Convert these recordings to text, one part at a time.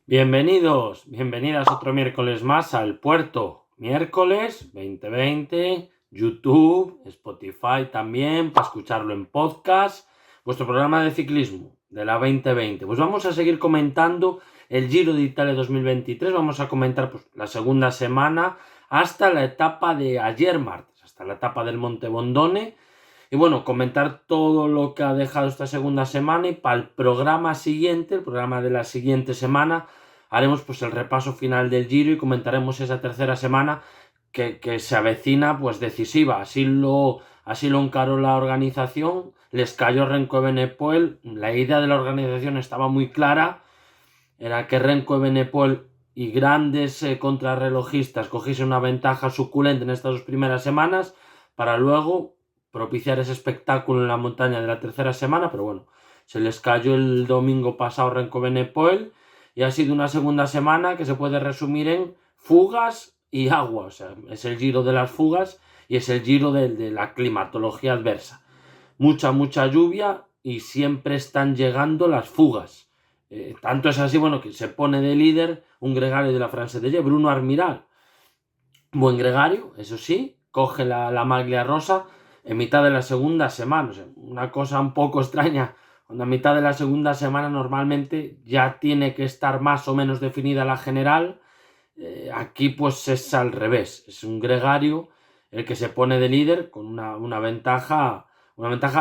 Bienvenidas otro miércoles más al Puerto. Miércoles 2020, YouTube, Spotify también, para escucharlo en podcast. Vuestro programa de ciclismo de la 2020. Pues vamos a seguir comentando el Giro de Italia 2023. Vamos a comentar pues, la segunda semana hasta la etapa de ayer martes, hasta la etapa del Monte Bondone. Y bueno, comentar todo lo que ha dejado esta segunda semana, y para el programa siguiente, el programa de la siguiente semana, haremos pues el repaso final del Giro y comentaremos esa tercera semana que se avecina pues decisiva. Así lo encaró la organización. Les cayó Renko Evenepoel. La idea de la organización estaba muy clara. Era que Renko Evenepoel y grandes contrarrelojistas cogiesen una ventaja suculenta en estas dos primeras semanas para luego propiciar ese espectáculo en la montaña de la tercera semana. Pero bueno, se les cayó el domingo pasado Renko Evenepoel y ha sido una segunda semana que se puede resumir en fugas y agua. O sea, es el Giro de las fugas y es el Giro de la climatología adversa. Mucha lluvia y siempre están llegando las fugas. Tanto es así, bueno, que se pone de líder un gregario de la France-Deye, Bruno Armiral. Buen gregario, eso sí, coge la maglia rosa en mitad de la segunda semana. O sea, una cosa un poco extraña, cuando a mitad de la segunda semana normalmente ya tiene que estar más o menos definida la general. Aquí pues es al revés, es un gregario el que se pone de líder con una ventaja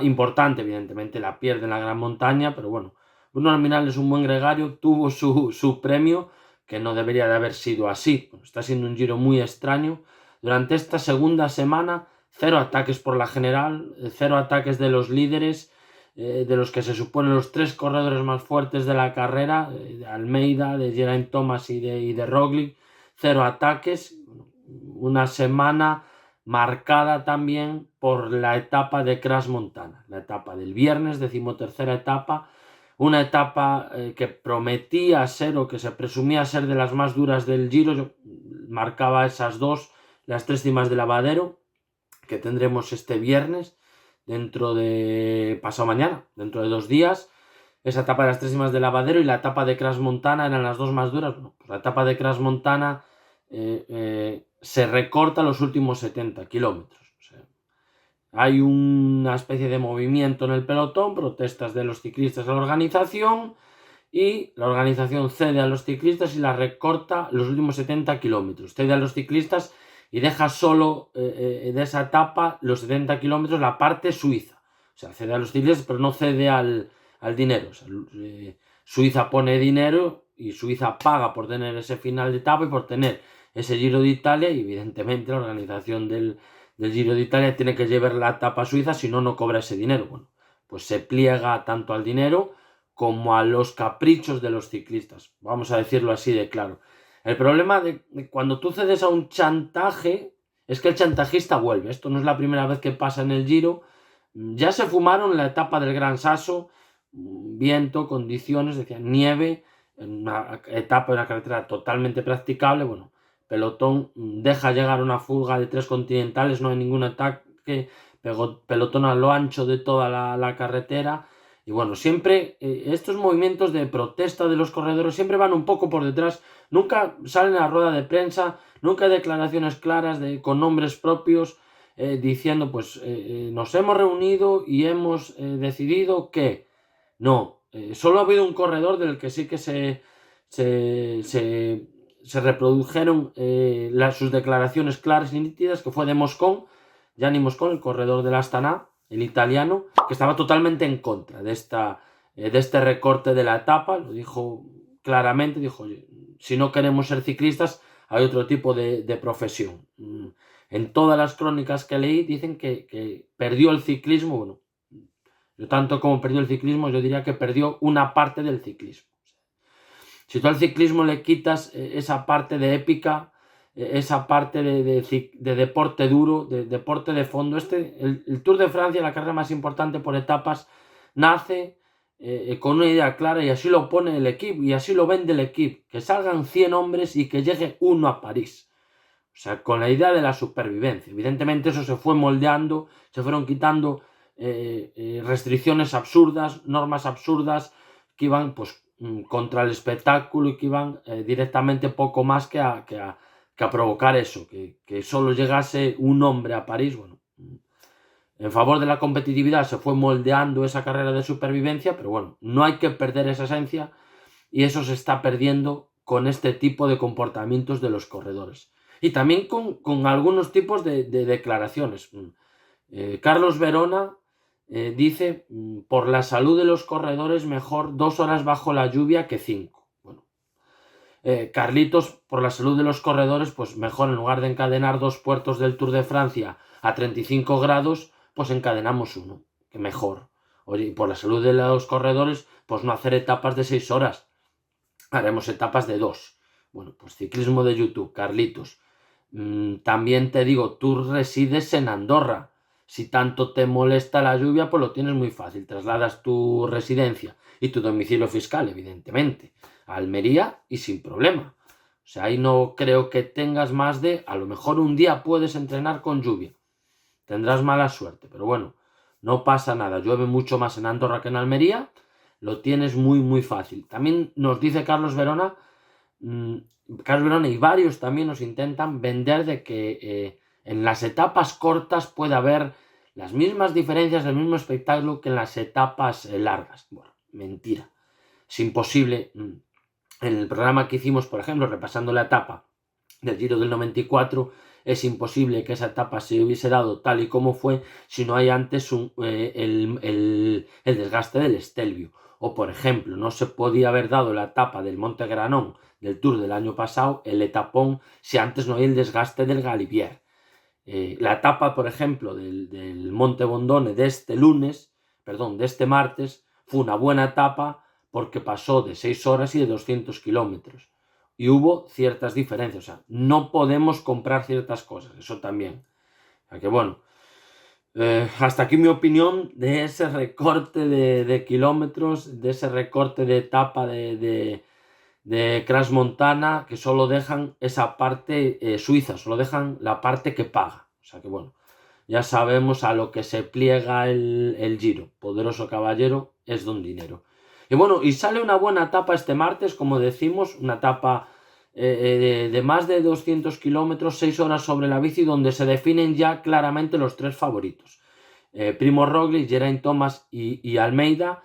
importante. Evidentemente la pierde en la gran montaña, pero bueno, Bruno Armiral es un buen gregario, tuvo su premio, que no debería de haber sido así. Bueno, está siendo un Giro muy extraño. Durante esta segunda semana, 0 ataques por la general, 0 ataques de los líderes, de los que se suponen los 3 corredores más fuertes de la carrera, de Almeida, de Geraint Thomas y de Roglic. 0 ataques. Una semana marcada también por la etapa de Crash Montana, la etapa del viernes, 13ª etapa. Una etapa que prometía ser o que se presumía ser de las más duras del Giro. Yo marcaba esas dos, las 3 cimas de Lavadero, que tendremos este viernes, pasado mañana, dentro de 2 días. Esa etapa de las 3 cimas de Lavadero y la etapa de Crash Montana eran las dos más duras. Bueno, pues la etapa de Crash Montana se recorta los últimos 70 kilómetros. O sea, hay una especie de movimiento en el pelotón, protestas de los ciclistas a la organización, y la organización cede a los ciclistas y la recorta los últimos 70 kilómetros. Cede a los ciclistas y deja solo de esa etapa los 70 kilómetros la parte suiza. O sea, cede a los ciclistas, pero no cede al dinero. O sea, Suiza pone dinero y Suiza paga por tener ese final de etapa y por tener ese Giro de Italia, y evidentemente la organización del Giro de Italia tiene que llevar la etapa suiza, si no, no cobra ese dinero. Bueno, pues se pliega tanto al dinero como a los caprichos de los ciclistas, vamos a decirlo así de claro. El problema de cuando tú cedes a un chantaje es que el chantajista vuelve. Esto no es la primera vez que pasa en el Giro. Ya se fumaron la etapa del Gran Sasso, viento, condiciones, decían nieve, en una etapa de una carretera totalmente practicable. Bueno, pelotón deja llegar una fuga de 3 continentales, no hay ningún ataque, pelotón a lo ancho de toda la carretera. Y bueno, siempre estos movimientos de protesta de los corredores siempre van un poco por detrás, nunca salen a la rueda de prensa, nunca hay declaraciones claras con nombres propios diciendo pues nos hemos reunido y hemos decidido que no. Solo ha habido un corredor del que sí que se reprodujeron sus declaraciones claras y nítidas, que fue de Moscón, Gianni Moscón, el corredor del Astana, el italiano, que estaba totalmente en contra de este recorte de la etapa. Lo dijo claramente, dijo: oye, si no queremos ser ciclistas, hay otro tipo de profesión. En todas las crónicas que leí dicen que perdió el ciclismo. Bueno, yo tanto como perdió el ciclismo, yo diría que perdió una parte del ciclismo. Si tú al ciclismo le quitas esa parte de épica, esa parte de deporte duro, de deporte de fondo, el Tour de Francia, la carrera más importante por etapas, nace con una idea clara, y así lo pone el equipo y así lo vende el equipo: que salgan 100 hombres y que llegue uno a París. O sea, con la idea de la supervivencia. Evidentemente eso se fue moldeando, se fueron quitando restricciones absurdas, normas absurdas que iban pues contra el espectáculo y que iban directamente poco más que a provocar eso, que solo llegase un hombre a París. Bueno, en favor de la competitividad se fue moldeando esa carrera de supervivencia, pero bueno, no hay que perder esa esencia y eso se está perdiendo con este tipo de comportamientos de los corredores. Y también con algunos tipos de declaraciones. Carlos Verona dice, por la salud de los corredores mejor 2 horas bajo la lluvia que 5. Bueno, Carlitos, por la salud de los corredores, pues mejor en lugar de encadenar 2 puertos del Tour de Francia a 35 grados, pues encadenamos uno, que mejor. Oye, y por la salud de los corredores, pues no hacer etapas de 6 horas, haremos etapas de 2. Bueno, pues ciclismo de YouTube, Carlitos. También te digo, tú resides en Andorra. Si tanto te molesta la lluvia, pues lo tienes muy fácil. Trasladas tu residencia y tu domicilio fiscal, evidentemente, a Almería y sin problema. O sea, ahí no creo que tengas más de... A lo mejor un día puedes entrenar con lluvia. Tendrás mala suerte, pero bueno, no pasa nada. Llueve mucho más en Andorra que en Almería. Lo tienes muy, muy fácil. También nos dice Carlos Verona y varios también nos intentan vender de que en las etapas cortas puede haber las mismas diferencias, el mismo espectáculo que en las etapas largas. Bueno, mentira. Es imposible. En el programa que hicimos, por ejemplo, repasando la etapa del Giro del 94, es imposible que esa etapa se hubiese dado tal y como fue si no hay antes el desgaste del Stelvio. O, por ejemplo, no se podía haber dado la etapa del Monte Granón del Tour del año pasado, el etapón, si antes no hay el desgaste del Galibier. La etapa, por ejemplo, del Monte Bondone de este martes, fue una buena etapa porque pasó de 6 horas y de 200 kilómetros. Y hubo ciertas diferencias. O sea, no podemos comprar ciertas cosas, eso también. O sea que bueno, hasta aquí mi opinión de ese recorte de kilómetros, de ese recorte de etapa de Crash Montana, que solo dejan esa parte suiza, solo dejan la parte que paga. O sea que bueno, ya sabemos a lo que se pliega el Giro. Poderoso caballero es don dinero. Y bueno, y sale una buena etapa este martes, como decimos, una etapa de más de 200 kilómetros, 6 horas sobre la bici, donde se definen ya claramente los 3 favoritos. Primož Roglič, Geraint Thomas y Almeida.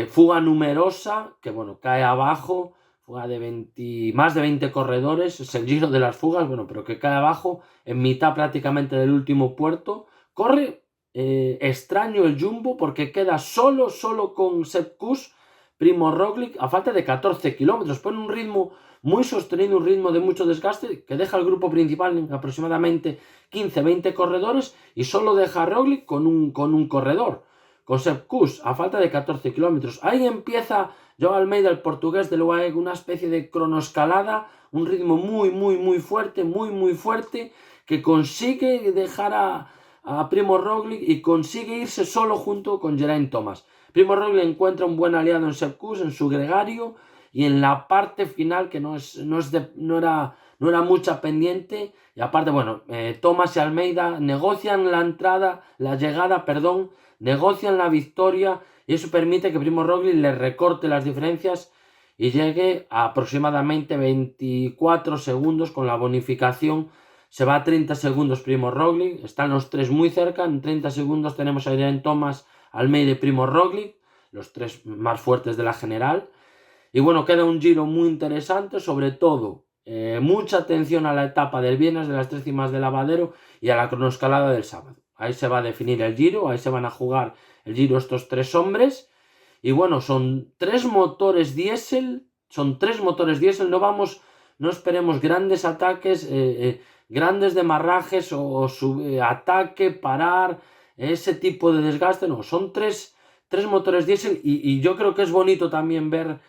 Fuga numerosa, que bueno, cae abajo, fuga de más de 20 corredores, es el Giro de las fugas, bueno, pero que cae abajo, en mitad prácticamente del último puerto. Corre extraño el Jumbo porque queda solo con Sepp Kuss, Primož Roglič, a falta de 14 kilómetros. Pone un ritmo muy sostenido, un ritmo de mucho desgaste, que deja el grupo principal en aproximadamente 15-20 corredores y solo deja a Roglič con un corredor, con Sepp Kuss, a falta de 14 kilómetros. Ahí empieza Joao Almeida, el portugués del UAE, una especie de cronoescalada, un ritmo muy fuerte, que consigue dejar a Primož Roglič y consigue irse solo junto con Geraint Thomas. Primož Roglič encuentra un buen aliado en Sepp Kuss, en su gregario, y en la parte final, que no era mucha pendiente, y aparte, bueno, Thomas y Almeida negocian la llegada, negocian la victoria, y eso permite que Primož Roglič le recorte las diferencias y llegue a aproximadamente 24 segundos con la bonificación. Se va a 30 segundos Primož Roglič, están los 3 muy cerca. En 30 segundos tenemos a Geraint Thomas, Almeida y Primož Roglič, los 3 más fuertes de la general. Y bueno, queda un Giro muy interesante, sobre todo mucha atención a la etapa del viernes de las 3 cimas del Lavadero y a la cronoescalada del sábado. Ahí se va a definir el Giro, ahí se van a jugar el Giro estos 3 hombres. Y bueno, son 3 motores diésel, no esperemos grandes ataques, grandes demarrajes o ataque, parar, ese tipo de desgaste. No, son 3 motores diésel y yo creo que es bonito también ver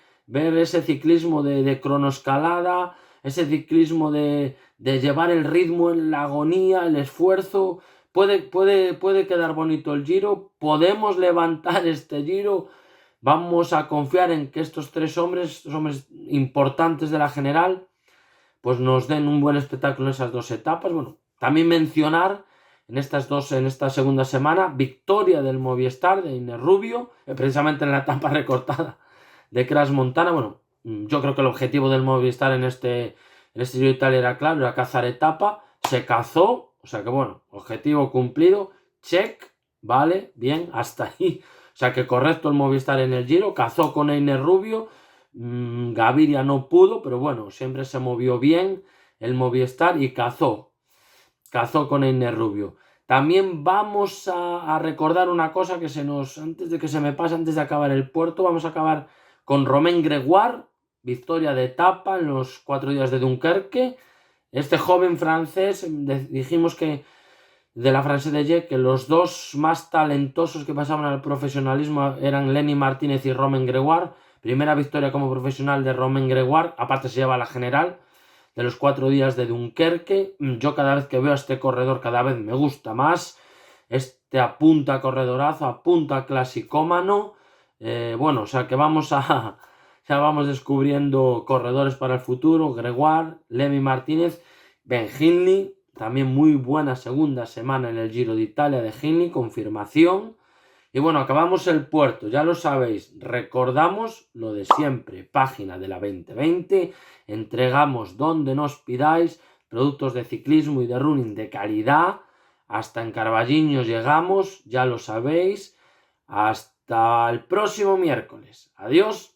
ese ciclismo de cronoescalada, ese ciclismo de llevar el ritmo en la agonía, el esfuerzo. Puede quedar bonito el Giro, podemos levantar este Giro. Vamos a confiar en que estos 3 hombres importantes de la general, pues nos den un buen espectáculo en esas 2 etapas. Bueno, también mencionar en esta segunda semana, victoria del Movistar de Iner Rubio, precisamente en la etapa recortada de Crash Montana. Bueno, yo creo que el objetivo del Movistar en este Giro de Italia era claro, era cazar etapa, se cazó, o sea que bueno, objetivo cumplido, check, vale, bien, hasta ahí. O sea que correcto el Movistar en el Giro, cazó con Iner Rubio, Gaviria no pudo, pero bueno, siempre se movió bien el Movistar y cazó con Iner Rubio. También vamos a recordar una cosa que antes de que se me pase, antes de acabar el puerto, vamos a acabar con Romain Grégoire, victoria de etapa en los 4 días de Dunkerque. Este joven francés, dijimos que de la France de Ye, que los dos más talentosos que pasaban al profesionalismo eran Lenny Martínez y Romain Grégoire. Primera victoria como profesional de Romain Grégoire, aparte se lleva la general de los 4 días de Dunkerque. Yo cada vez que veo a este corredor, cada vez me gusta más. Este apunta corredorazo, apunta clasicómano. Bueno, o sea que ya vamos descubriendo corredores para el futuro. Grégoire, Lenny Martínez, Ben Hindley, también muy buena segunda semana en el Giro de Italia de Hindley, confirmación. Y bueno, acabamos el puerto, ya lo sabéis, recordamos lo de siempre, página de la 2020, entregamos donde nos pidáis productos de ciclismo y de running de calidad, hasta en Carballiños llegamos, ya lo sabéis, hasta el próximo miércoles, adiós.